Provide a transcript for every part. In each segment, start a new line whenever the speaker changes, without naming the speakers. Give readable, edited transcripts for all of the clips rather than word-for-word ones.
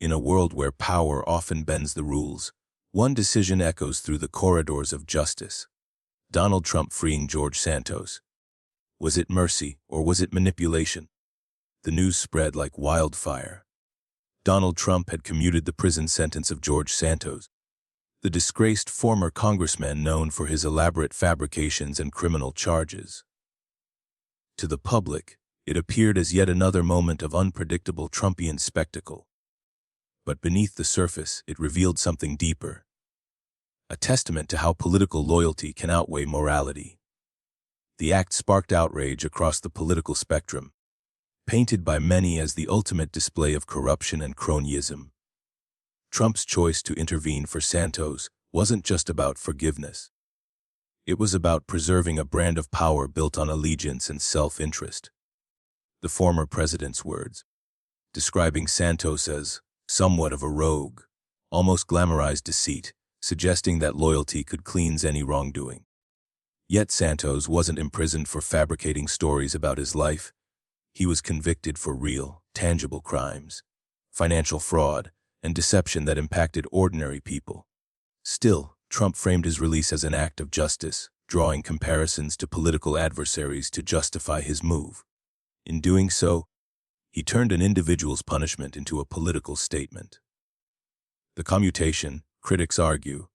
In a world where power often bends the rules, one decision echoes through the corridors of justice. Donald Trump freeing George Santos. Was it mercy or was it manipulation? The news spread like wildfire. Donald Trump had commuted the prison sentence of George Santos, the disgraced former congressman known for his elaborate fabrications and criminal charges. To the public, it appeared as yet another moment of unpredictable Trumpian spectacle. But beneath the surface, it revealed something deeper, a testament to how political loyalty can outweigh morality. The act sparked outrage across the political spectrum, painted by many as the ultimate display of corruption and cronyism. Trump's choice to intervene for Santos wasn't just about forgiveness. It was about preserving a brand of power built on allegiance and self-interest. The former president's words, describing Santos as somewhat of a rogue, almost glamorized deceit, suggesting that loyalty could cleanse any wrongdoing. Yet Santos wasn't imprisoned for fabricating stories about his life. He was convicted for real, tangible crimes, financial fraud, and deception that impacted ordinary people. Still, Trump framed his release as an act of justice, drawing comparisons to political adversaries to justify his move. In doing so, he turned an individual's punishment into a political statement. The commutation, critics argue,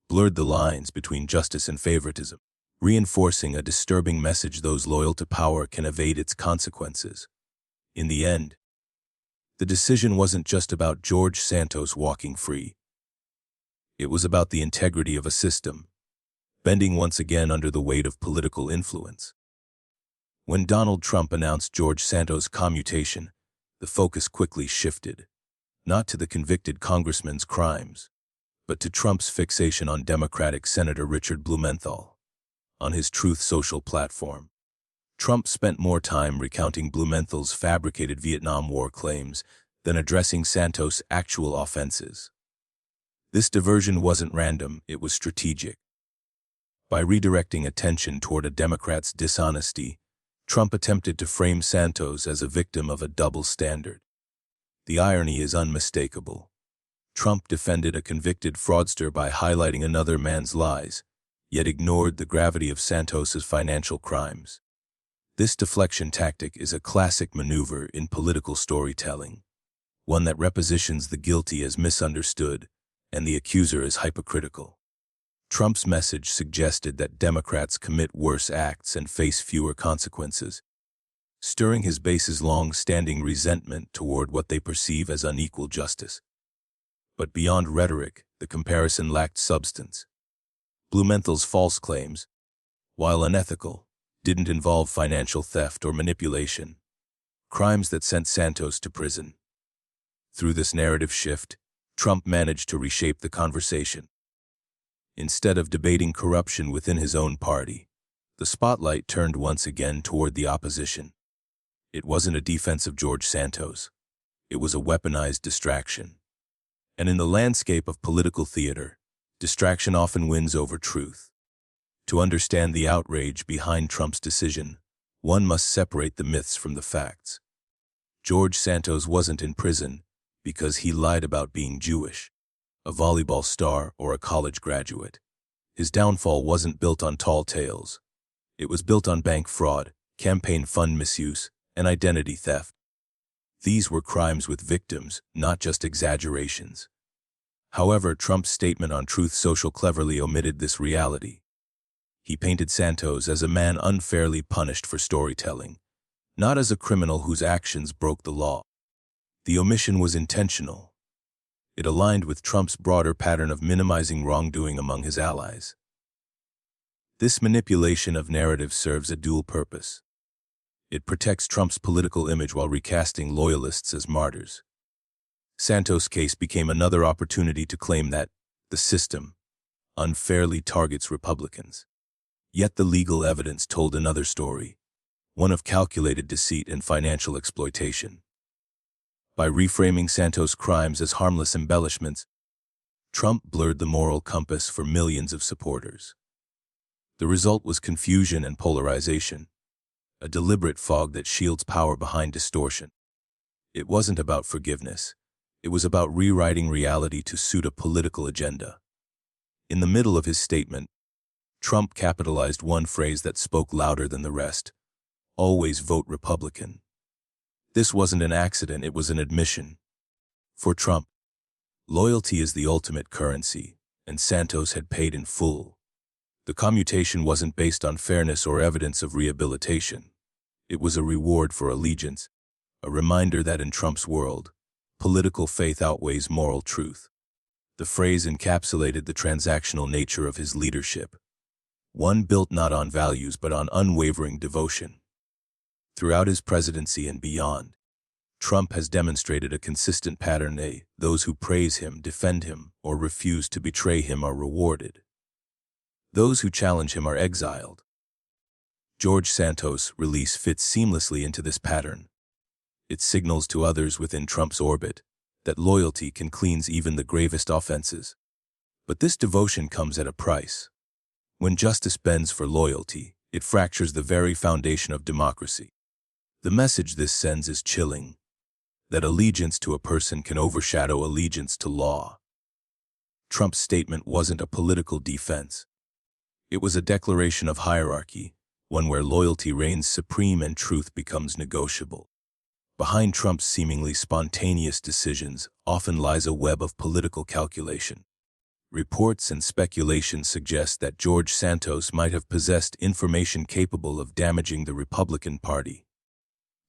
blurred the lines between justice and favoritism, reinforcing a disturbing message: those loyal to power can evade its consequences. In the end, the decision wasn't just about George Santos walking free. It was about the integrity of a system, bending once again under the weight of political influence. When Donald Trump announced George Santos' commutation, the focus quickly shifted, not to the convicted congressman's crimes, but to Trump's fixation on Democratic Senator Richard Blumenthal. On his Truth Social platform, Trump spent more time recounting Blumenthal's fabricated Vietnam War claims than addressing Santos' actual offenses. This diversion wasn't random, it was strategic. By redirecting attention toward a Democrat's dishonesty, Trump attempted to frame Santos as a victim of a double standard. The irony is unmistakable. Trump defended a convicted fraudster by highlighting another man's lies, yet ignored the gravity of Santos's financial crimes. This deflection tactic is a classic maneuver in political storytelling, one that repositions the guilty as misunderstood and the accuser as hypocritical. Trump's message suggested that Democrats commit worse acts and face fewer consequences, stirring his base's long-standing resentment toward what they perceive as unequal justice. But beyond rhetoric, the comparison lacked substance. Blumenthal's false claims, while unethical, didn't involve financial theft or manipulation, crimes that sent Santos to prison. Through this narrative shift, Trump managed to reshape the conversation. Instead of debating corruption within his own party, the spotlight turned once again toward the opposition. It wasn't a defense of George Santos. It was a weaponized distraction. And in the landscape of political theater, distraction often wins over truth. To understand the outrage behind Trump's decision, one must separate the myths from the facts. George Santos wasn't in prison because he lied about being Jewish, a volleyball star, or a college graduate. His downfall wasn't built on tall tales. It was built on bank fraud, campaign fund misuse, and identity theft. These were crimes with victims, not just exaggerations. However, Trump's statement on Truth Social cleverly omitted this reality. He painted Santos as a man unfairly punished for storytelling, not as a criminal whose actions broke the law. The omission was intentional. It aligned with Trump's broader pattern of minimizing wrongdoing among his allies. This manipulation of narrative serves a dual purpose. It protects Trump's political image while recasting loyalists as martyrs. Santos' case became another opportunity to claim that the system unfairly targets Republicans. Yet the legal evidence told another story, one of calculated deceit and financial exploitation. By reframing Santos' crimes as harmless embellishments, Trump blurred the moral compass for millions of supporters. The result was confusion and polarization, a deliberate fog that shields power behind distortion. It wasn't about forgiveness. It was about rewriting reality to suit a political agenda. In the middle of his statement, Trump capitalized one phrase that spoke louder than the rest: always vote Republican. This wasn't an accident, it was an admission. For Trump, loyalty is the ultimate currency, and Santos had paid in full. The commutation wasn't based on fairness or evidence of rehabilitation. It was a reward for allegiance, a reminder that in Trump's world, political faith outweighs moral truth. The phrase encapsulated the transactional nature of his leadership, one built not on values but on unwavering devotion. Throughout his presidency and beyond, Trump has demonstrated a consistent pattern: those who praise him, defend him, or refuse to betray him are rewarded. Those who challenge him are exiled. George Santos' release fits seamlessly into this pattern. It signals to others within Trump's orbit that loyalty can cleanse even the gravest offenses. But this devotion comes at a price. When justice bends for loyalty, it fractures the very foundation of democracy. The message this sends is chilling: that allegiance to a person can overshadow allegiance to law. Trump's statement wasn't a political defense. It was a declaration of hierarchy, one where loyalty reigns supreme and truth becomes negotiable. Behind Trump's seemingly spontaneous decisions often lies a web of political calculation. Reports and speculation suggest that George Santos might have possessed information capable of damaging the Republican Party.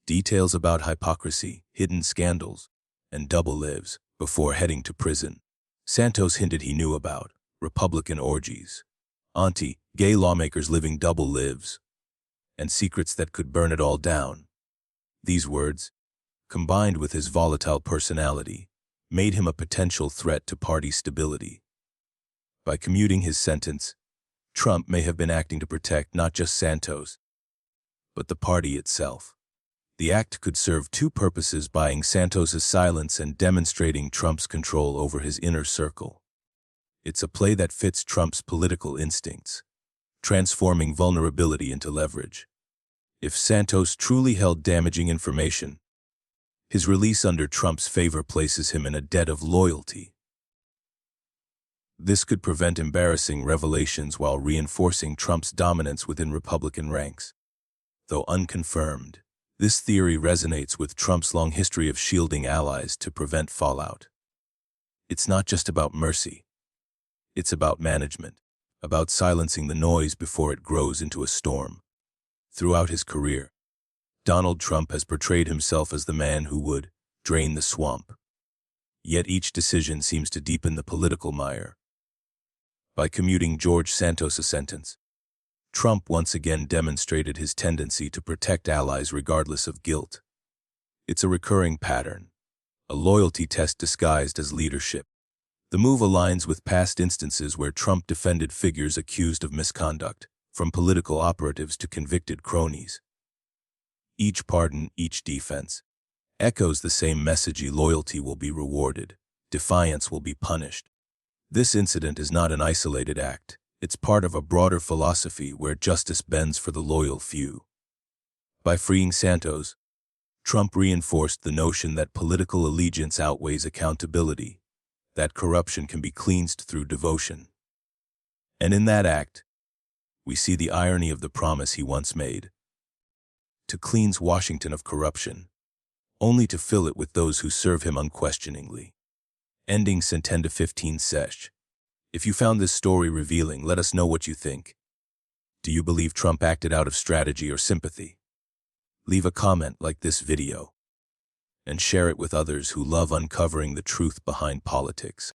Details about hypocrisy, hidden scandals, and double lives before heading to prison. Santos hinted he knew about Republican orgies, anti-gay lawmakers living double lives, and secrets that could burn it all down. These words, combined with his volatile personality, made him a potential threat to party stability. By commuting his sentence, Trump may have been acting to protect not just Santos, but the party itself. The act could serve two purposes: buying Santos's silence and demonstrating Trump's control over his inner circle. It's a play that fits Trump's political instincts, transforming vulnerability into leverage. If Santos truly held damaging information, his release under Trump's favor places him in a debt of loyalty. This could prevent embarrassing revelations while reinforcing Trump's dominance within Republican ranks. Though unconfirmed, this theory resonates with Trump's long history of shielding allies to prevent fallout. It's not just about mercy. It's about management, about silencing the noise before it grows into a storm. Throughout his career, Donald Trump has portrayed himself as the man who would drain the swamp. Yet each decision seems to deepen the political mire. By commuting George Santos' sentence, Trump once again demonstrated his tendency to protect allies regardless of guilt. It's a recurring pattern, a loyalty test disguised as leadership. The move aligns with past instances where Trump defended figures accused of misconduct, from political operatives to convicted cronies. Each pardon, each defense, echoes the same message: loyalty will be rewarded, defiance will be punished. This incident is not an isolated act. It's part of a broader philosophy where justice bends for the loyal few. By freeing Santos, Trump reinforced the notion that political allegiance outweighs accountability, that corruption can be cleansed through devotion. And in that act, we see the irony of the promise he once made: to cleanse Washington of corruption, only to fill it with those who serve him unquestioningly. Ending 10 to 15 sesh. If you found this story revealing, let us know what you think. Do you believe Trump acted out of strategy or sympathy? Leave a comment, like this video, and share it with others who love uncovering the truth behind politics.